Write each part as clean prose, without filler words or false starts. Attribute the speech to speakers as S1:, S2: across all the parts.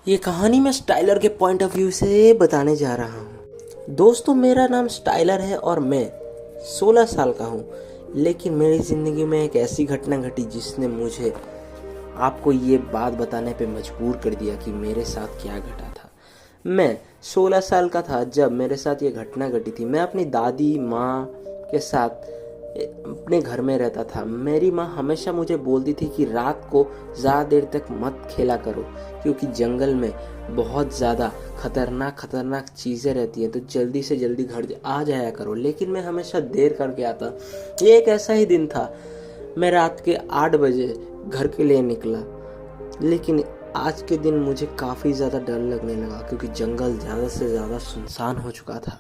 S1: ये कहानी मैं स्टाइलर के पॉइंट ऑफ व्यू से बताने जा रहा हूँ। दोस्तों, मेरा नाम स्टाइलर है और मैं 16 साल का हूँ। लेकिन मेरी ज़िंदगी में एक ऐसी घटना घटी जिसने मुझे आपको ये बात बताने पे मजबूर कर दिया कि मेरे साथ क्या घटा था। मैं 16 साल का था जब मेरे साथ ये घटना घटी थी। मैं अपनी दादी माँ के साथ अपने घर में रहता था। मेरी माँ हमेशा मुझे बोलती थी कि रात को ज़्यादा देर तक मत खेला करो, क्योंकि जंगल में बहुत ज़्यादा खतरनाक चीज़ें रहती हैं, तो जल्दी से जल्दी घर आ जाया करो। लेकिन मैं हमेशा देर करके आता। ये एक ऐसा ही दिन था। मैं रात के 8 बजे घर के लिए निकला, लेकिन आज के दिन मुझे काफ़ी ज़्यादा डर लगने लगा, क्योंकि जंगल ज़्यादा से ज़्यादा सुनसान हो चुका था।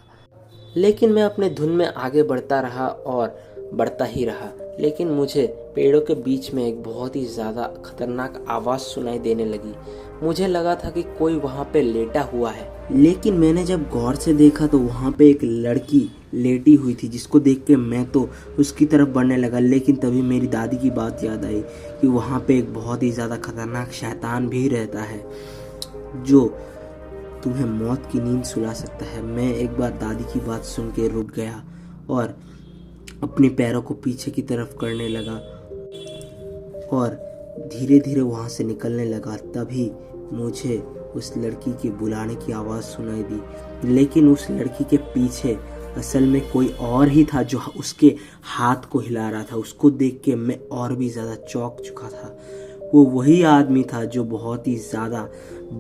S1: लेकिन मैं अपने धुन में आगे बढ़ता रहा और बढ़ता ही रहा। लेकिन मुझे पेड़ों के बीच में एक बहुत ही ज़्यादा खतरनाक आवाज़ सुनाई देने लगी। मुझे लगा था कि कोई वहाँ पे लेटा हुआ है, लेकिन मैंने जब गौर से देखा तो वहाँ पे एक लड़की लेटी हुई थी, जिसको देख के मैं तो उसकी तरफ बढ़ने लगा। लेकिन तभी मेरी दादी की बात याद आई कि वहाँ पे एक बहुत ही ज़्यादा खतरनाक शैतान भी रहता है जो तुम्हें मौत की नींद सुला सकता है। मैं एक बार दादी की बात सुन के रुक गया और अपने पैरों को पीछे की तरफ करने लगा और धीरे धीरे वहाँ से निकलने लगा। तभी मुझे उस लड़की के बुलाने की आवाज़ सुनाई दी। लेकिन उस लड़की के पीछे असल में कोई और ही था जो उसके हाथ को हिला रहा था। उसको देख के मैं और भी ज़्यादा चौंक चुका था। वो वही आदमी था जो बहुत ही ज़्यादा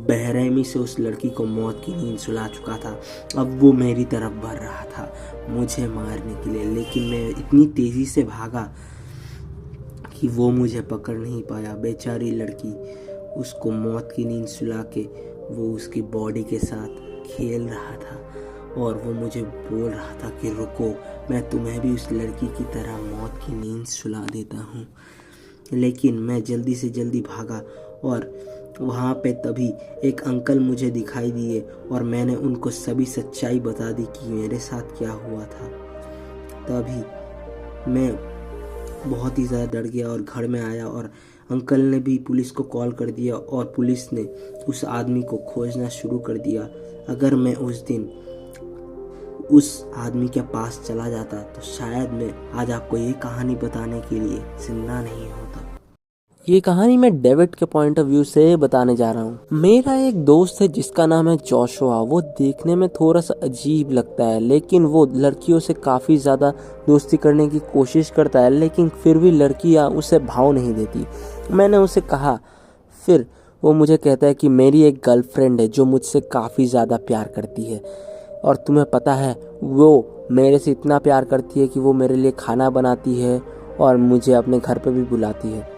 S1: बेरहमी से उस लड़की को मौत की नींद सुला चुका था। अब वो मेरी तरफ बढ़ रहा था मुझे मारने के लिए, लेकिन मैं इतनी तेज़ी से भागा कि वो मुझे पकड़ नहीं पाया। बेचारी लड़की, उसको मौत की नींद सुला के वो उसकी बॉडी के साथ खेल रहा था और वो मुझे बोल रहा था कि रुको, मैं तुम्हें भी उस लड़की की तरह मौत की नींद सुला देता हूँ। लेकिन मैं जल्दी से जल्दी भागा और वहाँ पे तभी एक अंकल मुझे दिखाई दिए और मैंने उनको सभी सच्चाई बता दी कि मेरे साथ क्या हुआ था। तभी मैं बहुत ही ज़्यादा डर गया और घर में आया और अंकल ने भी पुलिस को कॉल कर दिया और पुलिस ने उस आदमी को खोजना शुरू कर दिया। अगर मैं उस दिन उस आदमी के पास चला जाता तो शायद मैं आज आपको ये कहानी बताने के लिए जिंदा नहीं होता। ये कहानी मैं डेविड के पॉइंट ऑफ व्यू से बताने जा रहा हूँ। मेरा एक दोस्त है जिसका नाम है जोशुआ। वो देखने में थोड़ा सा अजीब लगता है, लेकिन वो लड़कियों से काफ़ी ज़्यादा दोस्ती करने की कोशिश करता है, लेकिन फिर भी लड़कियाँ उसे भाव नहीं देती। मैंने उसे कहा, फिर वो मुझे कहता है कि मेरी एक गर्लफ्रेंड है जो मुझसे काफ़ी ज़्यादा प्यार करती है, और तुम्हें पता है वो मेरे से इतना प्यार करती है कि वो मेरे लिए खाना बनाती है और मुझे अपने घर पे भी बुलाती है।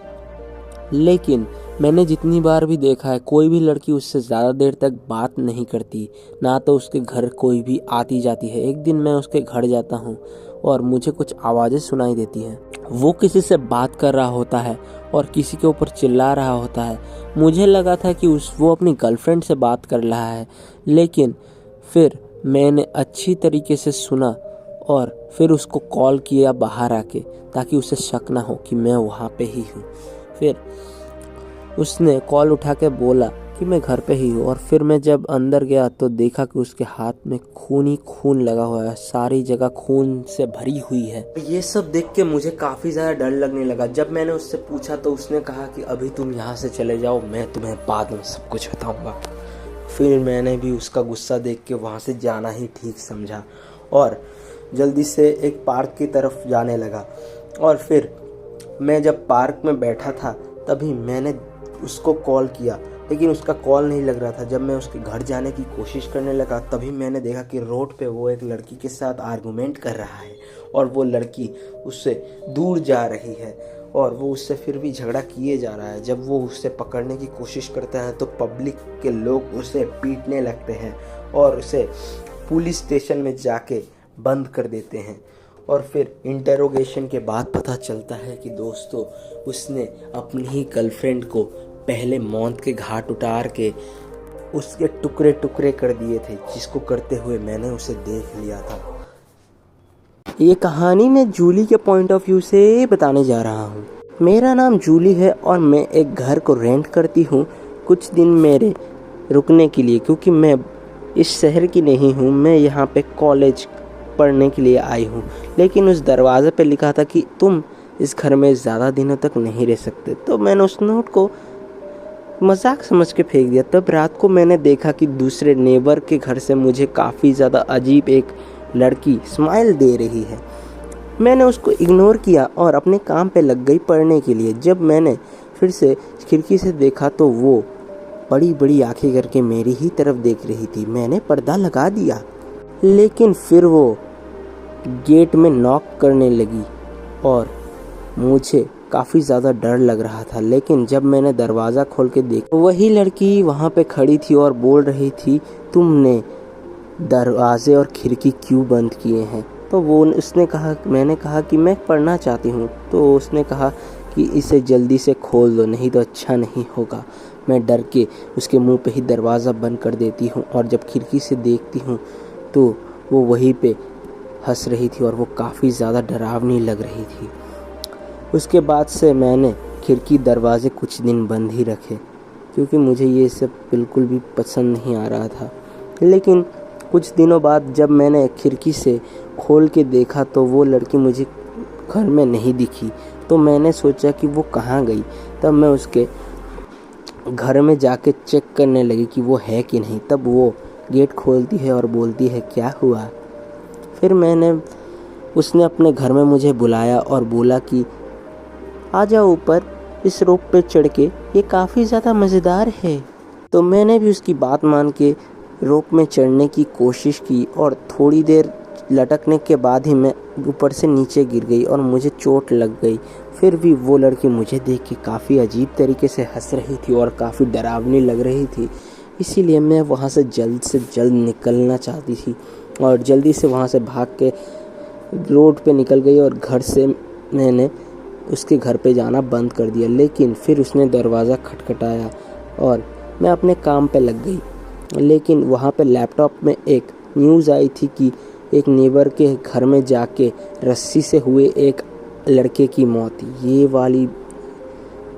S1: लेकिन मैंने जितनी बार भी देखा है, कोई भी लड़की उससे ज़्यादा देर तक बात नहीं करती, ना तो उसके घर कोई भी आती जाती है। एक दिन मैं उसके घर जाता हूँ और मुझे कुछ आवाज़ें सुनाई देती हैं। वो किसी से बात कर रहा होता है और किसी के ऊपर चिल्ला रहा होता है। मुझे लगा था कि वो अपनी गर्लफ्रेंड से बात कर रहा है, लेकिन फिर मैंने अच्छी तरीके से सुना और फिर उसको कॉल किया बाहर आके, ताकि उसे शक ना हो कि मैं वहाँ पे ही हूँ। फिर उसने कॉल उठा के बोला कि मैं घर पे ही हूँ, और फिर मैं जब अंदर गया तो देखा कि उसके हाथ में खून ही खून लगा हुआ है, सारी जगह खून से भरी हुई है। ये सब देख के मुझे काफ़ी ज़्यादा डर लगने लगा। जब मैंने उससे पूछा तो उसने कहा कि अभी तुम यहाँ से चले जाओ, मैं तुम्हें बाद में सब कुछ बताऊँगा। फिर मैंने भी उसका गुस्सा देख के वहाँ से जाना ही ठीक समझा और जल्दी से एक पार्क की तरफ जाने लगा। और फिर मैं जब पार्क में बैठा था तभी मैंने उसको कॉल किया, लेकिन उसका कॉल नहीं लग रहा था। जब मैं उसके घर जाने की कोशिश करने लगा तभी मैंने देखा कि रोड पे वो एक लड़की के साथ आर्गुमेंट कर रहा है और वो लड़की उससे दूर जा रही है और वो उससे फिर भी झगड़ा किए जा रहा है। जब वो उससे पकड़ने की कोशिश करता है तो पब्लिक के लोग उसे पीटने लगते हैं और उसे पुलिस स्टेशन में जाके बंद कर देते हैं। और फिर इंटरोगेशन के बाद पता चलता है कि दोस्तों, उसने अपनी ही गर्लफ्रेंड को पहले मौत के घाट उतार के उसके टुकड़े टुकड़े कर दिए थे, जिसको करते हुए मैंने उसे देख लिया था। ये कहानी मैं जूली के पॉइंट ऑफ व्यू से बताने जा रहा हूँ। मेरा नाम जूली है और मैं एक घर को रेंट करती हूँ। कुछ दिन मेरे रुकने के लिए, क्योंकि मैं इस शहर की नहीं हूँ, मैं यहाँ पे कॉलेज पढ़ने के लिए आई हूँ। लेकिन उस दरवाज़े पे लिखा था कि तुम इस घर में ज़्यादा दिनों तक नहीं रह सकते। तो मैंने उस नोट को मजाक समझ के फेंक दिया। तब रात को मैंने देखा कि दूसरे नेबर के घर से मुझे काफ़ी ज़्यादा अजीब एक लड़की स्माइल दे रही है। मैंने उसको इग्नोर किया और अपने काम पे लग गई पढ़ने के लिए। जब मैंने फिर से खिड़की से देखा तो वो बड़ी बड़ी आंखें करके मेरी ही तरफ देख रही थी। मैंने पर्दा लगा दिया, लेकिन फिर वो गेट में नॉक करने लगी और मुझे काफ़ी ज़्यादा डर लग रहा था। लेकिन जब मैंने दरवाज़ा खोल के देखा, वही लड़की वहाँ पे खड़ी थी और बोल रही थी, तुमने दरवाजे और खिड़की क्यों बंद किए हैं? तो मैंने कहा कि मैं पढ़ना चाहती हूँ। तो उसने कहा कि इसे जल्दी से खोल दो, नहीं तो अच्छा नहीं होगा। मैं डर के उसके मुंह पे ही दरवाज़ा बंद कर देती हूँ और जब खिड़की से देखती हूँ तो वो वहीं पे हंस रही थी और वो काफ़ी ज़्यादा डरावनी लग रही थी। उसके बाद से मैंने खिड़की दरवाज़े कुछ दिन बंद ही रखे, क्योंकि मुझे ये सब बिल्कुल भी पसंद नहीं आ रहा था। लेकिन कुछ दिनों बाद जब मैंने खिड़की से खोल के देखा तो वो लड़की मुझे घर में नहीं दिखी। तो मैंने सोचा कि वो कहाँ गई। तब मैं उसके घर में जाके चेक करने लगी कि वो है कि नहीं। तब वो गेट खोलती है और बोलती है, क्या हुआ? फिर उसने अपने घर में मुझे बुलाया और बोला कि आ जाओ ऊपर, इस रोप पे चढ़ के, ये काफ़ी ज़्यादा मज़ेदार है। तो मैंने भी उसकी बात मान के रोप में चढ़ने की कोशिश की और थोड़ी देर लटकने के बाद ही मैं ऊपर से नीचे गिर गई और मुझे चोट लग गई। फिर भी वो लड़की मुझे देख के काफ़ी अजीब तरीके से हंस रही थी और काफ़ी डरावनी लग रही थी। इसीलिए मैं वहाँ से जल्द निकलना चाहती थी और जल्दी से वहाँ से भाग के रोड पे निकल गई और घर से मैंने उसके घर पे जाना बंद कर दिया। लेकिन फिर उसने दरवाज़ा खटखटाया और मैं अपने काम पे लग गई। लेकिन वहाँ पे लैपटॉप में एक न्यूज़ आई थी कि एक नेबर के घर में जाके रस्सी से हुए एक लड़के की मौत। ये वाली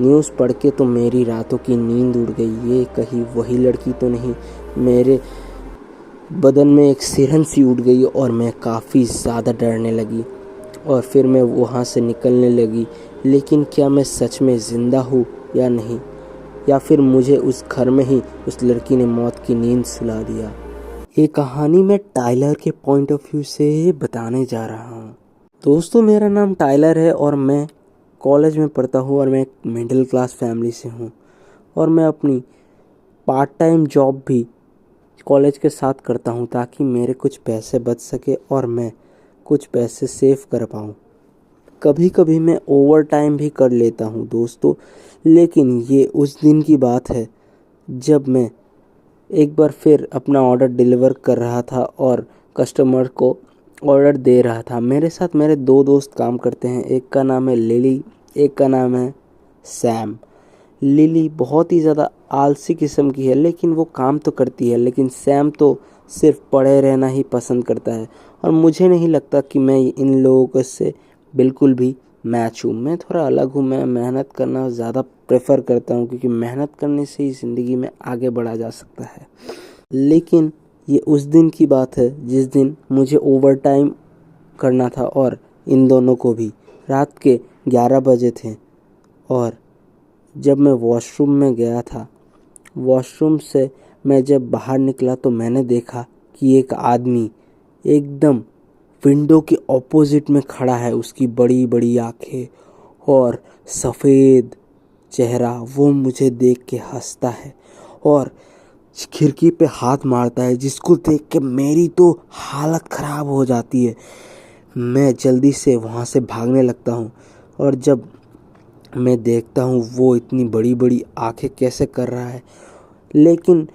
S1: न्यूज़ पढ़ के तो मेरी रातों की नींद उड़ गई। ये कहीं वही लड़की तो नहीं? मेरे बदन में एक सिरहन सी उठ गई और मैं काफ़ी ज़्यादा डरने लगी और फिर मैं वहाँ से निकलने लगी। लेकिन क्या मैं सच में ज़िंदा हूँ या नहीं, या फिर मुझे उस घर में ही उस लड़की ने मौत की नींद सुला दिया? ये कहानी मैं टाइलर के पॉइंट ऑफ व्यू से बताने जा रहा हूँ। दोस्तों, मेरा नाम टाइलर है और मैं कॉलेज में पढ़ता हूँ और मैं एक मिडिल क्लास फैमिली से हूँ और मैं अपनी पार्ट टाइम जॉब भी कॉलेज के साथ करता हूँ ताकि मेरे कुछ पैसे बच सके और मैं कुछ पैसे सेव कर पाऊँ। कभी कभी मैं ओवर टाइम भी कर लेता हूँ दोस्तों। लेकिन ये उस दिन की बात है जब मैं एक बार फिर अपना ऑर्डर डिलीवर कर रहा था और कस्टमर को ऑर्डर दे रहा था। मेरे साथ मेरे दो दोस्त काम करते हैं, एक का नाम है लिली, एक का नाम है सैम। लिली बहुत ही ज़्यादा आलसी किस्म की है, लेकिन वो काम तो करती है। लेकिन सैम तो सिर्फ पड़े रहना ही पसंद करता है और मुझे नहीं लगता कि मैं इन लोगों से बिल्कुल भी मैच हूँ। मैं थोड़ा अलग हूँ। मैं मेहनत करना ज़्यादा प्रेफर करता हूँ, क्योंकि मेहनत करने से ही ज़िंदगी में आगे बढ़ा जा सकता है। लेकिन ये उस दिन की बात है जिस दिन मुझे ओवर टाइम करना था और इन दोनों को भी। रात के 11 बजे थे और जब मैं वॉशरूम में गया था, वॉशरूम से मैं जब बाहर निकला तो मैंने देखा कि एक आदमी एकदम विंडो के ऑपोजिट में खड़ा है। उसकी बड़ी बड़ी आंखें और सफ़ेद चेहरा। वो मुझे देख के हंसता है और खिड़की पे हाथ मारता है, जिसको देख के मेरी तो हालत ख़राब हो जाती है। मैं जल्दी से वहाँ से भागने लगता हूँ और जब मैं देखता हूँ वो इतनी बड़ी बड़ी आंखें कैसे कर रहा है। लेकिन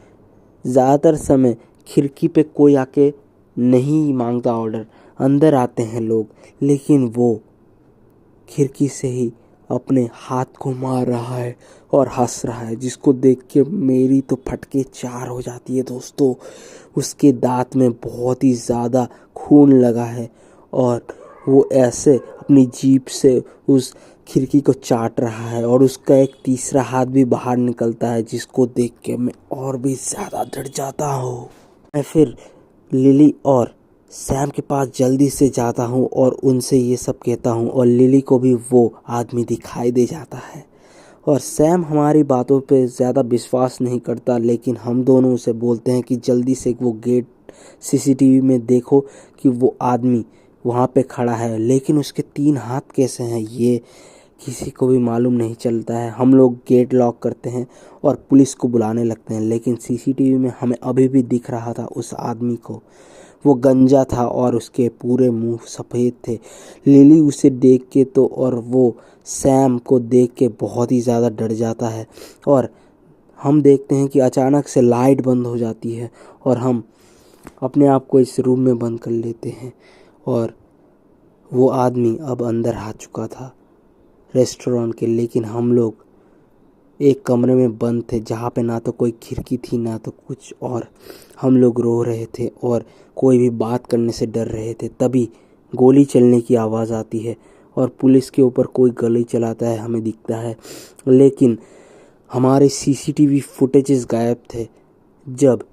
S1: ज़्यादातर समय खिड़की पे कोई आके नहीं मांगता ऑर्डर, अंदर आते हैं लोग। लेकिन वो खिड़की से ही अपने हाथ को मार रहा है और हंस रहा है, जिसको देख के मेरी तो फटके चार हो जाती है दोस्तों। उसके दांत में बहुत ही ज़्यादा खून लगा है और वो ऐसे अपनी जीभ से उस खिड़की को चाट रहा है और उसका एक तीसरा हाथ भी बाहर निकलता है, जिसको देख के मैं और भी ज़्यादा डर जाता हूँ। मैं फिर लिली और सैम के पास जल्दी से जाता हूँ और उनसे ये सब कहता हूँ और लिली को भी वो आदमी दिखाई दे जाता है। और सैम हमारी बातों पे ज़्यादा विश्वास नहीं करता, लेकिन हम दोनों उसे बोलते हैं कि जल्दी से वो गेट सीसीटीवी में देखो कि वो आदमी वहाँ पे खड़ा है, लेकिन उसके 3 हाथ कैसे हैं ये किसी को भी मालूम नहीं चलता है। हम लोग गेट लॉक करते हैं और पुलिस को बुलाने लगते हैं, लेकिन सीसीटीवी में हमें अभी भी दिख रहा था उस आदमी को। वो गंजा था और उसके पूरे मुंह सफ़ेद थे। लिली उसे देख के तो और वो सैम को देख के बहुत ही ज़्यादा डर जाता है और हम देखते हैं कि अचानक से लाइट बंद हो जाती है और हम अपने आप को इस रूम में बंद कर लेते हैं। और वो आदमी अब अंदर आ चुका था रेस्टोरेंट के, लेकिन हम लोग एक कमरे में बंद थे जहाँ पे ना तो कोई खिड़की थी ना तो कुछ, और हम लोग रो रहे थे और कोई भी बात करने से डर रहे थे। तभी गोली चलने की आवाज़ आती है और पुलिस के ऊपर कोई गोली चलाता है हमें दिखता है, लेकिन हमारे सीसीटीवी फुटेजेस गायब थे। जब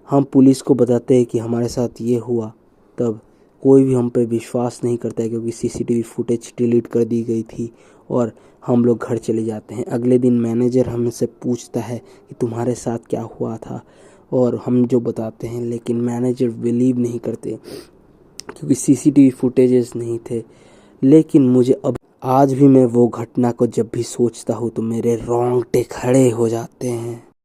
S1: हम पुलिस को बताते हैं कि हमारे साथ ये हुआ, तब कोई भी हम पे विश्वास नहीं करता है क्योंकि सीसीटीवी फुटेज डिलीट कर दी गई थी और हम लोग घर चले जाते हैं। अगले दिन मैनेजर हमसे पूछता है कि तुम्हारे साथ क्या हुआ था, और हम जो बताते हैं, लेकिन मैनेजर बिलीव नहीं करते क्योंकि सीसीटीवी फुटेजेस नहीं थे। लेकिन मुझे अब आज भी मैं वो घटना को जब भी सोचता हूँ तो मेरे रोंगटे खड़े हो जाते हैं।